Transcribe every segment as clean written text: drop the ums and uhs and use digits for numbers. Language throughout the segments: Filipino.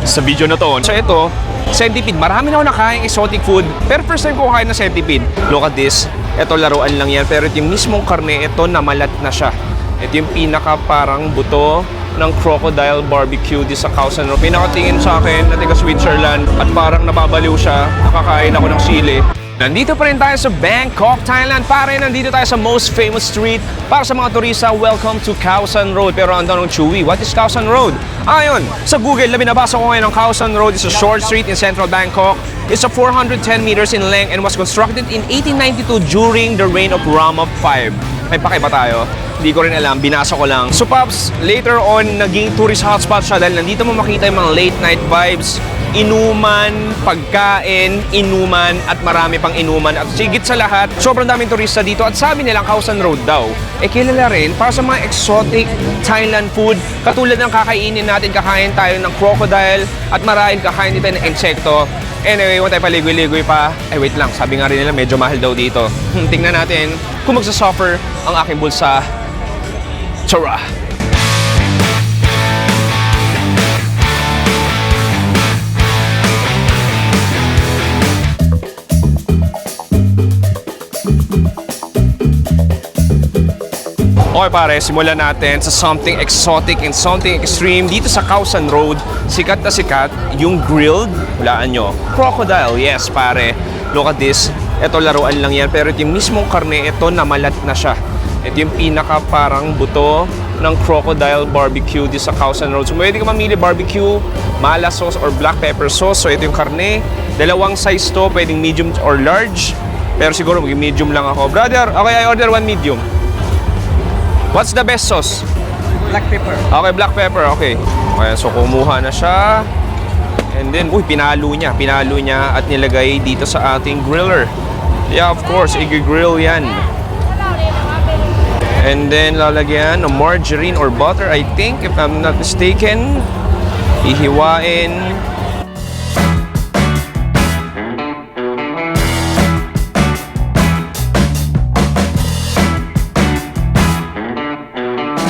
sa video na to. So ito, centipede. Marami na ako nakain exotic food, pero first time ko kain na centipede. Look at this. Ito, laruan lang yan. Pero ito yung mismong karne, ito namalat na siya. Ito yung pinaka parang buto ng crocodile barbecue di sa Khao San Road. Pinakatingin sa akin na taga Switzerland at parang nababaliw siya. Nakakain ako ng sili. Nandito pa rin tayo sa Bangkok, Thailand. Pare, nandito tayo sa most famous street para sa mga turista. Welcome to Khao San Road. Pero ang tanong, Chewy, what is Khao San Road? Ayon, sa Google, binabasa ko ngayon ang Khao San Road is a short street in central Bangkok. It's a 410 meters in length and was constructed in 1892 during the reign of Rama V. May pakiba tayo. Hindi ko rin alam, binasa ko lang. So Pops, later on, naging tourist hotspot siya dahil nandito mo makita yung mga late night vibes, inuman, pagkain, inuman, at marami pang inuman. At sigit sa lahat, sobrang daming turista dito at sabi nilang Khao San Road daw, kilala rin para sa mga exotic Thailand food. Katulad ng kakainin natin, kakain tayo ng crocodile at marahil kakain dito ng insekto. Anyway, huwag tayo paligoy-ligoy pa. Wait lang, sabi nga rin nila medyo mahal daw dito. Tingnan natin kung magsasuffer ang aking bulsa. Tara! Okay pare, simulan natin sa something exotic and something extreme dito sa Khao San Road. Sikat na sikat, yung grilled, hulaan nyo, crocodile, yes pare. Look at this, ito laruan lang yan, pero ito yung mismong karne, ito namalat na siya. Ito yung pinaka parang buto ng crocodile barbecue dito sa Khao San Road. So pwede ka mamili barbecue, mala sauce or black pepper sauce. So ito yung karne, dalawang size to, pwedeng medium or large. Pero siguro maging medium lang ako. Brother, okay, I order one medium. What's the best sauce? Black pepper. Okay, black pepper, okay. Okay, so kumuha na siya. And then, pinalo niya at nilagay dito sa ating griller. Yeah, of course, i-grill yan. And then, lalagyan ng margarine or butter, I think, if I'm not mistaken. Hihiwain.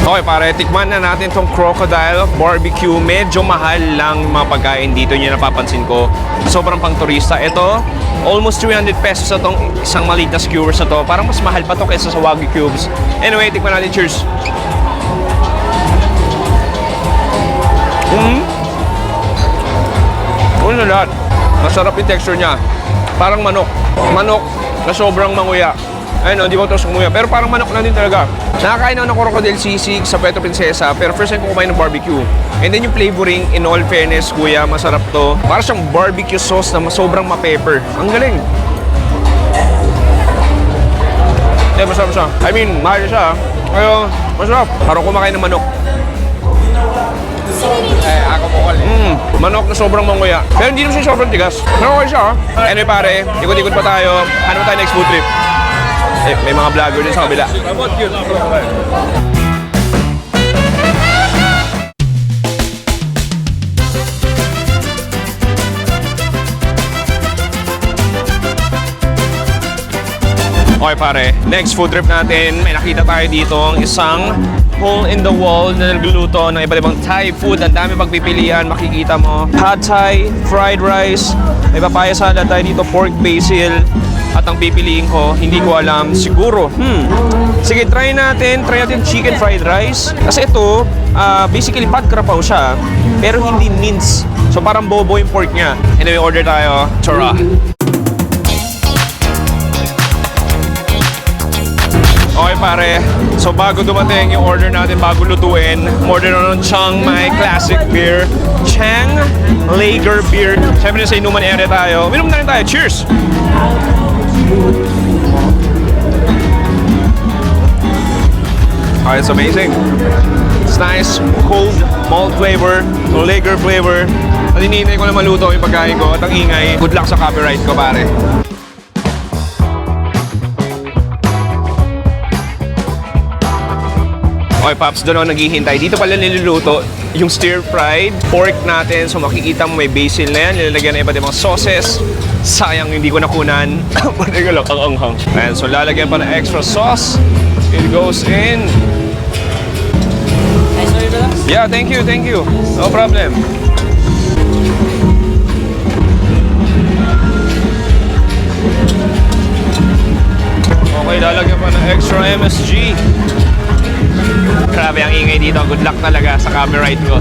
Okay pare, tikman na natin tong crocodile barbecue. Medyo mahal lang yung mga pagkain dito, yun napapansin ko. Sobrang pang turista. Ito, almost 300 pesos na tong isang maliit na skewers na to. Parang mas mahal pa to kaysa sa Wagyu cubes. Anyway, tikman natin. Cheers! Una na lahat, masarap yung texture niya. Parang manok. Manok na sobrang manguya. Ayun, di ba ito sumuya? Pero parang manok na din talaga. Nakakain ako ng crocodile sisig sa Puerto Princesa, pero first time ko kumain ng barbecue. And then yung flavoring, in all fairness, kuya, masarap to. Para siyang barbecue sauce na sobrang ma-pepper. Ang galing. Masarap siya. I mean, mahal siya. Pero masarap. Parang kumakain ng manok. Ako po ulit. Manok na sobrang manguya. Pero hindi naman siya sobrang tigas. Pero okay siya. Anyway pare, ikot-ikot pa tayo. Ano tayo next food trip? May mga vlogger din sa kabila. Okay pare, next food trip natin, may nakita tayo dito ang isang hole in the wall na nagluluto ng iba't ibang Thai food. Ang dami pagpipilian, makikita mo. Pad Thai, fried rice, may papaya salad tayo dito, pork basil. At ang pipiliin ko, hindi ko alam, siguro. Sige, try natin chicken fried rice. Kasi ito, basically pad krapaw siya, pero hindi mince. So parang bobo yung pork niya. Anyway, order tayo. Tara! Okay pare, so bago dumating yung order natin, bago lutuin, order na ng Chiang Mai Classic Beer, Chang Lager Beer. Siyempre sa inuman area tayo. Minom na rin tayo. Cheers! Oh, it's amazing. It's nice, cold malt flavor, so lager flavor. At hinihintay ko na maluto yung pagkain ko at ang ingay. Good luck sa copyright ko pare. Okay, Pops, doon ako naghihintay. Dito pala niluluto yung stir-fried pork natin. So makikita mo may basil na yan. Nilalagyan na iba't ibang sauces. Sayang hindi ko nakunan. Pwede ko lang ang anghang. Ayan, so lalagyan pa ng extra sauce. It goes in. Yeah, thank you, thank you. No problem. Extra MSG. Grabe ang ingay dito. Good luck talaga sa camera right ko.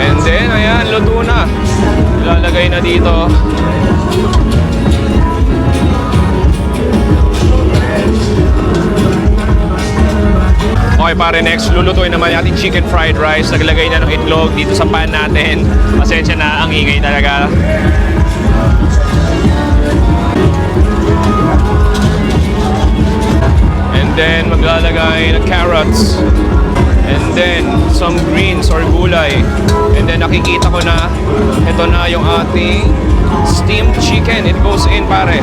And then, ayan, luto na. Ilalagay na dito. Okay pare, next lulutuin naman yung ating chicken fried rice. Naglagay na ng itlog dito sa pan natin. Pasensya na, ang ingay talaga. And then maglalagay ng carrots. And then some greens or gulay. And then nakikita ko na ito na yung ating steamed chicken. It goes in pare.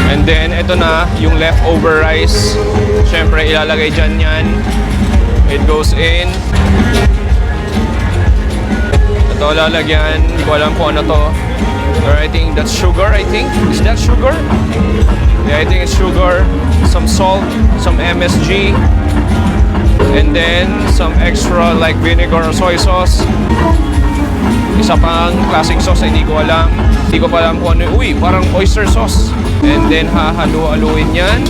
And then, ito na yung leftover rice. Siyempre, ilalagay dyan yan. It goes in. Ito lalagyan. Hindi ko alam kung ano to. Or I think that's sugar, I think. Is that sugar? Yeah, I think it's sugar. Some salt, some MSG. And then, some extra like vinegar or soy sauce. Isa pang klaseng sauce, hindi ko alam. Hindi ko pa alam kung ano. Uy, parang oyster sauce. And then, hahalu-haluin yan.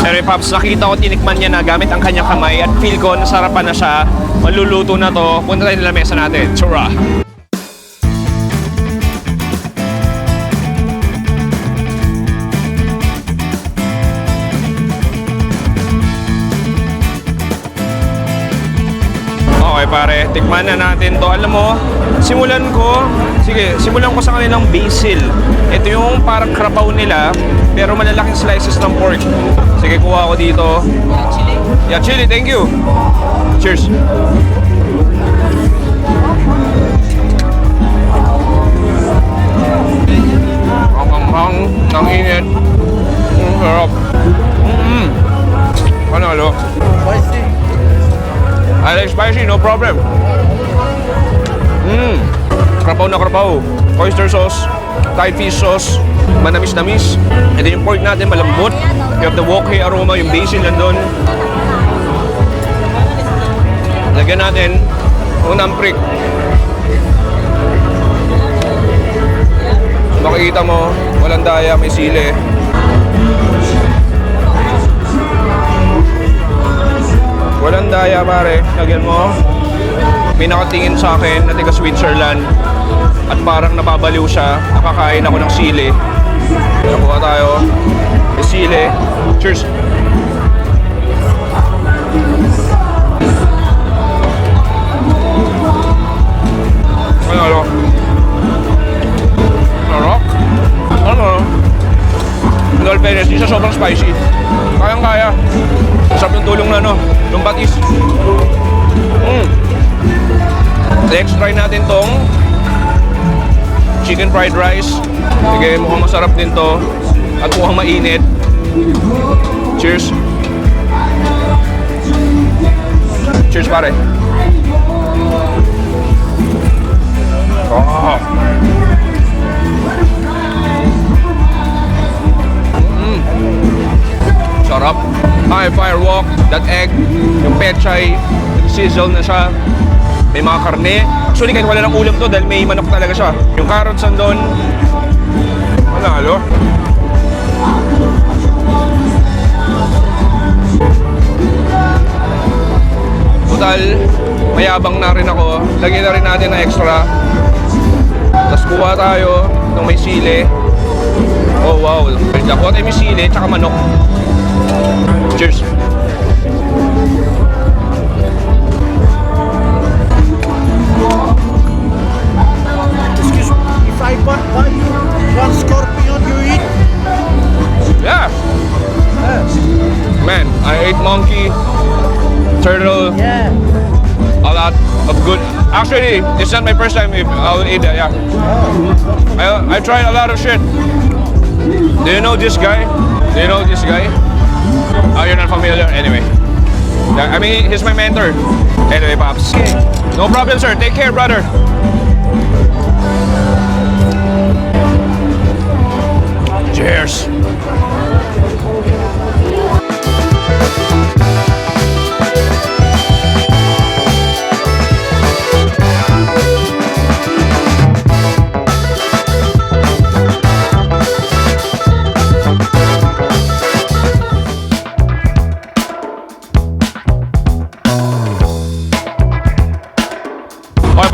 Pero Pops, nakita ko tinikman niya na gamit ang kanyang kamay at feel ko nasarapan na siya. Maluluto na to. Punta tayo nila mesa natin. Tsura! Okay pare, tikman na natin to. Alam mo, simulan ko sa kanilang basil. Ito yung parang krabaw nila, pero malalaking slices ng pork. Sige, kuha ko dito. Chili? Yeah, chili, thank you. Cheers. Ang ang init. Ang sarap. Panalo. Spicy. I like spicy, no problem. Krabaw na krabaw. Oyster sauce, Thai fish sauce, manamis-namis. And then yung pork natin malambot. You have the wok hei aroma, yung basil nandun. Lagyan natin unang prick. Makikita mo, walang daya, may sili. Walang daya pare, lagyan mo. May nakatingin sa akin na taga Switzerland at parang nababaliw siya. Nakakain ako ng sili. Nakuha tayo. May sili. Cheers! Ano? Sarap? Ano? In all fairness, isa sobrang spicy. Kayang-kaya. Sarap yung tulong na yung batis. Next, try natin tong chicken fried rice. Sige, mukhang masarap din to. At mukhang mainit. Cheers. Cheers pare. Oh. Sarap. Ay, fire wok, that egg, yung pechay, sizzle na siya. May mga karne. Actually, kahit wala ng ulam to dahil may manok talaga siya. Yung carrots nandun. Manalo. Total, mayabang na rin ako. Lagyan na rin natin ng extra. Tapos kuha tayo ng may sili. Oh wow. Kuha tayo may sili, tsaka manok. Cheers! Excuse me, if I bought one scorpion, you eat? Yeah! Man, I ate monkey, turtle, Yeah. a lot of good. Actually, it's not my first time I'll eat that, yeah. I tried a lot of shit. Do you know this guy? Do you know this guy? Oh, you're not familiar? Anyway. Yeah, I mean, he's my mentor. Anyway, Pops. No problem, sir. Take care, brother. Cheers.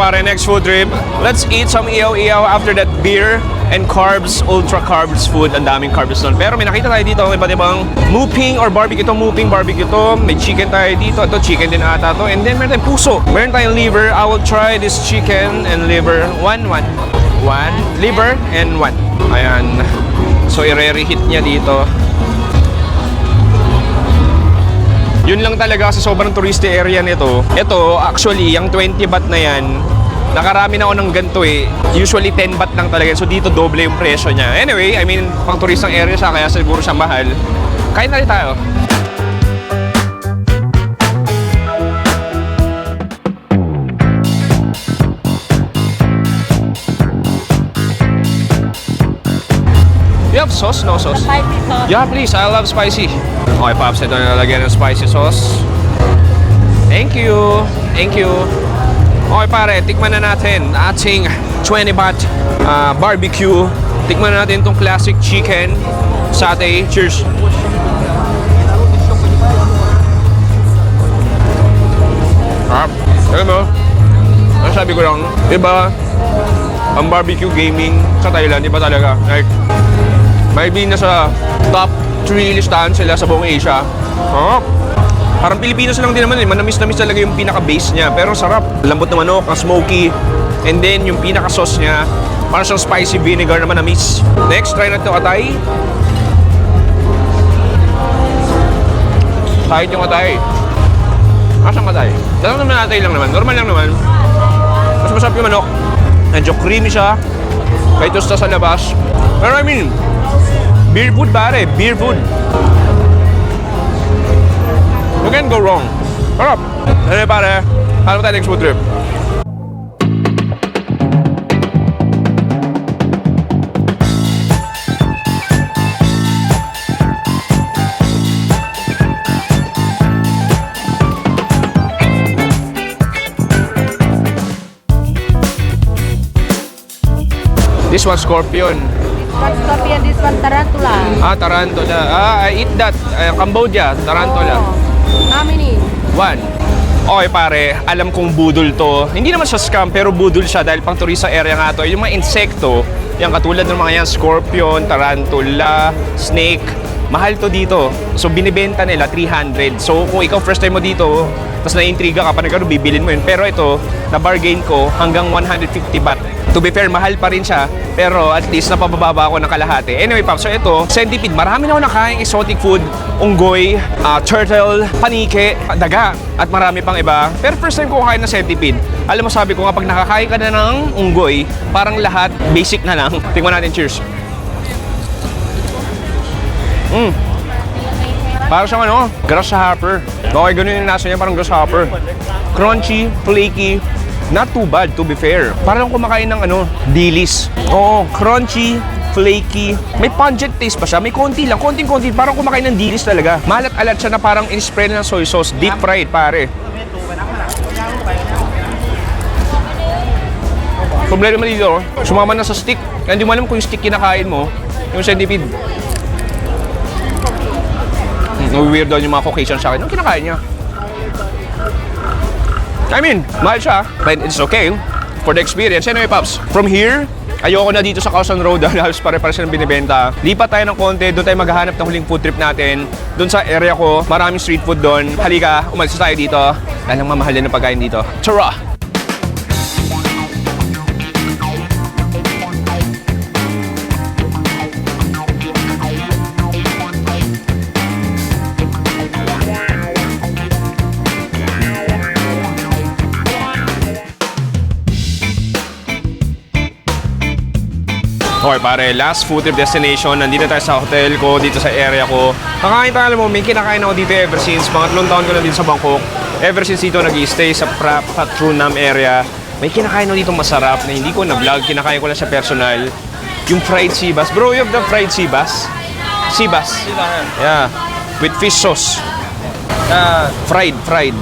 pare, next food trip. Let's eat some ihaw-ihaw. After that, beer and carbs, ultra carbs food. Ang daming carbs doon. Pero may nakita tayo dito, may iba't ibang muping or barbecue to. Muping barbecue to. May chicken tayo dito. Ito, chicken din ata to. And then meron tayong puso. Meron tayong liver. I will try this chicken and liver. One. Liver and one. Ayan. So, i-reheat niya dito. Yun lang talaga sa sobrang touristy area nito. Ito, actually, yung 20 baht na yan, nakarami na ako ng ganito eh. Usually 10 baht lang talaga. So dito doble yung presyo niya. Anyway, I mean, pang turistang area siya, kaya siguro siya mahal. Kain na rin tayo. You have sauce? No sauce? Spicy sauce. Yeah, please. I love spicy. Okay, Pops. Ito na nalagyan ng spicy sauce. Thank you. Thank you. Okay, pare. Tikman na natin ating 20 baht barbecue. Tikman na natin itong classic chicken satay. Cheers. Alam mo, ang sabi ko lang, diba, ang barbecue gaming sa Thailand, iba talaga. Like, maybe nasa top 3 listahan sila sa buong Asia. Parang Pilipinas lang din naman eh. Manamis-namis talaga yung pinaka-base niya. Pero sarap. Lambot na manok, ang smoky. And then yung pinaka-sauce niya, parang siyang spicy vinegar na manamis. Next, try natin ito atay. Kahit yung atay. Asang atay? Dalang naman atay lang naman. Normal lang naman. Mas masarap yung manok. Medyo creamy siya. Kahit tosta sa labas. Pero I mean, beer food pare, beer food. You can't go wrong. Sarap. Ano pare, ano tayo next food trip? This one, scorpion. One scorpion, this one tarantula. Tarantula. I eat that. Cambodia, tarantula. Oh. How many? One. Okay pare, alam kong budol to. Hindi naman siya scam, pero budol siya dahil pang turista area nga to. Yung mga insekto, yung katulad ng mga yan, scorpion, tarantula, snake, mahal to dito. So binibenta nila 300. So kung ikaw first time mo dito, tapos na-intriga ka pa na gano'n, bibilin mo yun. Pero ito, na-bargain ko hanggang 150 baht. To be fair, mahal pa rin siya, pero at least napababa ako ng kalahati. Anyway, Pops, so ito, centipede. Marami na ako nakain exotic food, unggoy, turtle, panike, daga, at marami pang iba. Pero first time ko kain ng centipede. Alam mo, sabi ko, kapag nakakain ka na ng unggoy, parang lahat basic na lang. Tingnan natin, cheers. Parang siyang ano, grasshopper. Okay, ganun yung nasa niya, parang grasshopper. Crunchy, flaky, not too bad to be fair. Parang kumakain ng ano, dilis. Oo, crunchy, flaky. May pungent taste pa siya, may konti lang, konting-konti. Parang kumakain ng dilis talaga. Malat-alat siya na parang in-spray na ng soy sauce. Deep fried, pare. Problema dito, sumama na sa stick. Hindi mo alam kung yung stick kinakain mo, yung centipede. Weird daw yung mga Caucasian sa akin. Anong kinakain niya? I mean, mahal siya, but it's okay for the experience. Anyway, Pops, from here, ayoko na dito sa Khao San Road dahil halos pare-pare silang binibenta. Lipat tayo ng konti, doon tayo maghahanap ng huling food trip natin. Doon sa area ko, maraming street food doon. Halika, umalis tayo dito. Dahil ang mamahalin ng pagkain dito. Tara! Okay pare, last food trip destination. Nandito tayo sa hotel ko, dito sa area ko. Kakain tayo, alam mo, may kinakain ako dito ever since. Mga 3 taon ko na dito sa Bangkok. Ever since dito nag-i-stay sa Patrunam area. May kinakain ako dito masarap na hindi ko na-vlog. Kinakain ko lang sa personal. Yung fried sea bass. Bro, you have the fried sea bass? Sea bass? Yeah. With fish sauce. Fried. Fried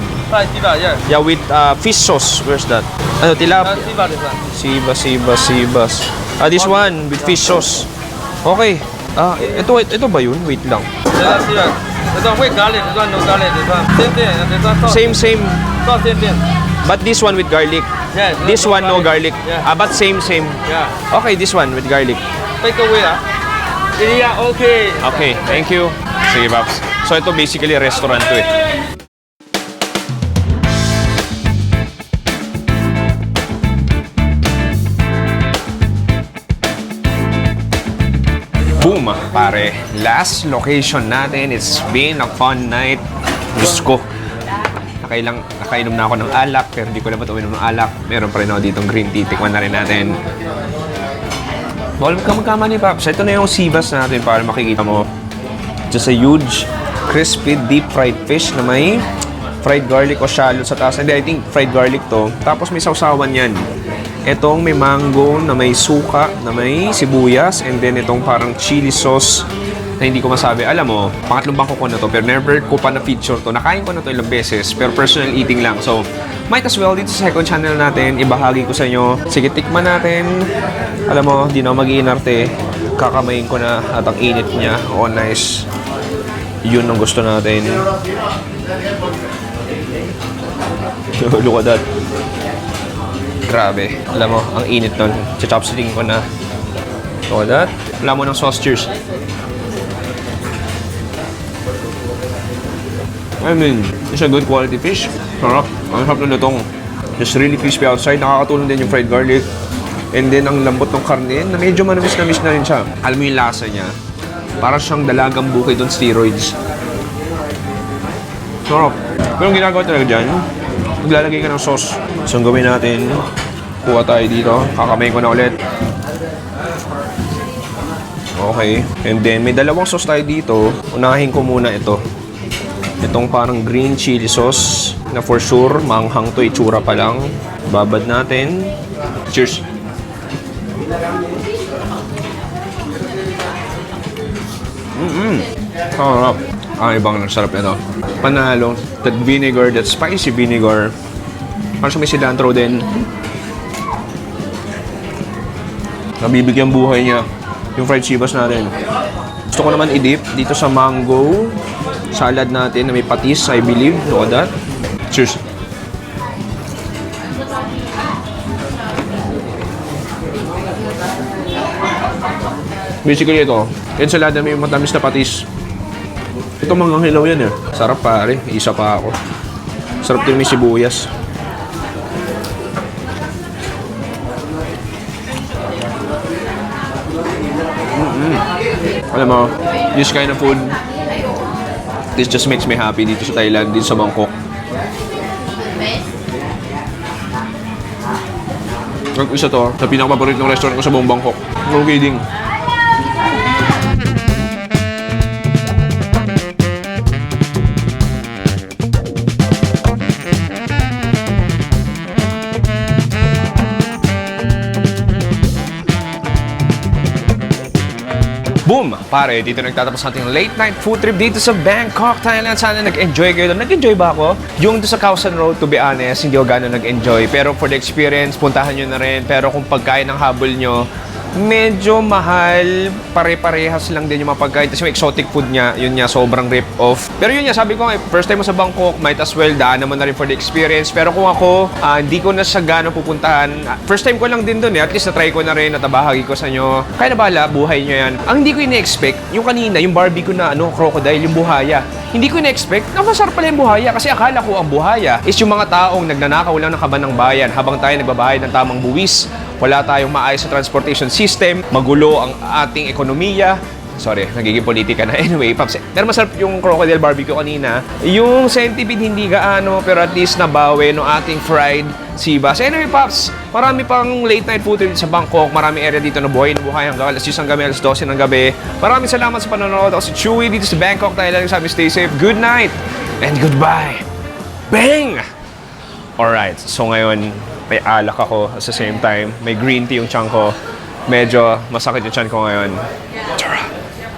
tiba, yeah. Yeah, with fish sauce. Where's that? Ano, tilapia? Tiba this one. Sea bass. This one with fish sauce. Okay. Ito ba yun? Wait lang. This one with garlic, this one no garlic, this one. Same thing, this one sauce. Same. Sauce same thing. But this one with garlic. Yes. This one no garlic. Yeah. But same. Yeah. Okay, this one with garlic. Take away ah. Yeah, okay. Okay, thank you. Sige, Paps. So ito basically restaurant to eh. Boom, pare. Last location natin. It's been a fun night. Diyos ko. Nakainom na ako ng alak, pero hindi ko na ba't uminom ng alak. Meron pa rin ako ditong green tea. Tikman na rin natin. Bawal ka magkama ni Paps. Ito na yung sibas natin para makikita mo. Just a huge, crispy, deep fried fish na may fried garlic o shallot sa taas. Hindi, I think fried garlic to. Tapos may sausawan yan. Itong may mango na may suka, na may sibuyas, and then itong parang chili sauce na hindi ko masabi. Alam mo, pangatlong bangko ko na to, pero never ko pa na-feature to. Nakain ko na to ilang beses, pero personal eating lang. So, might as well dito sa second channel natin, ibahagi ko sa inyo. Sige, tikman natin. Alam mo, di na ako mag-iinarte. Kakamayin ko na at ang init niya. Oh, nice. Yun ang gusto natin. Look at that. Grabe. Alam mo, ang init nun. Chopsticking ko na. Look at that. Wala mo ng sauce. Cheers. I mean, it's a good quality fish. Sarap. Ang sarap na lutong. Just really crispy outside. Nakakatulong din yung fried garlic. And then, ang lambot ng karne na medyo manamis-namis na rin siya. Alam mo yung lasa niya. Parang siyang dalagang bukid on steroids. Sarap. Pero ang ginagawa talaga dyan, maglalagay ka ng sauce. So, ang gawin natin, kuha tayo dito. Kakamayin ko na ulit. Okay. And then, may dalawang sauce tayo dito. Unahin ko muna ito. Itong parang green chili sauce na for sure, manghang to, itsura pa lang. Babad natin. Cheers! Sarap. Ang ibang sarap ito. Panalo. That vinegar, that spicy vinegar. Parang sa may cilantro din. Nabibigyan buhay niya yung fried sibas natin. Gusto ko naman i-dip dito sa mango salad natin na may patis, I believe. Look at that. Cheers. Basically ito, ensalada may matamis na patis. Ito manggang hilaw yan eh. Sarap pare, isa pa ako. Sarap din may sibuyas. Alam mo, this kind of food, this just makes me happy dito sa Thailand, dito sa Bangkok. At isa to, sa pinaka-paborito ng restaurant ko sa buong Bangkok. No kidding. Boom! Pare, dito nagtatapos natin late night food trip dito sa Bangkok, Thailand. Sana nag-enjoy kayo doon. Nag-enjoy ba ako? Yung doon sa Khao San Road, to be honest, hindi ako gano'n nag-enjoy. Pero for the experience, puntahan nyo na rin. Pero kung pagkain ng habol nyo, medyo mahal. Pare-parehas lang din yung mga pagkain. Tapos yung exotic food niya, yun niya, sobrang rip-off. Pero yun niya, sabi ko, first time mo sa Bangkok, might as well, daan naman na rin for the experience. Pero kung ako, hindi ko na sa gano'n pupuntahan. First time ko lang din doon eh. At least na-try ko na rin, natabahagi ko sa inyo. Kaya na bahala, buhay nyo yan. Ang hindi ko ina-expect, yung kanina, yung barbecue na crocodile, yung buhaya. Hindi ko ina-expect na masarap pala yung buhaya. Kasi akala ko ang buhaya is yung mga taong nagnanakaw lang ng kaban ng bayan habang tayo nagbabayad ng tamang buwis. Wala tayong maayos sa transportation system. Magulo ang ating ekonomiya. Sorry, nagiging politika na. Anyway, Paps, pero masarap yung crocodile barbecue kanina. Yung centipede hindi gaano, pero at least nabawi no ating fried sibas. Anyway, Paps, marami pang late night food trip sa Bangkok. Marami area dito na buhay hanggang alas 10 ng gabi, alas 12 ng gabi. Maraming salamat sa panonood. Ako si Chewy dito sa Bangkok, Thailand. Sabi, stay safe. Good night and goodbye. Bang! Alright, so ngayon, may alak ako at the same time. May green tea yung tiyan ko. Medyo masakit yung tiyan ko ngayon.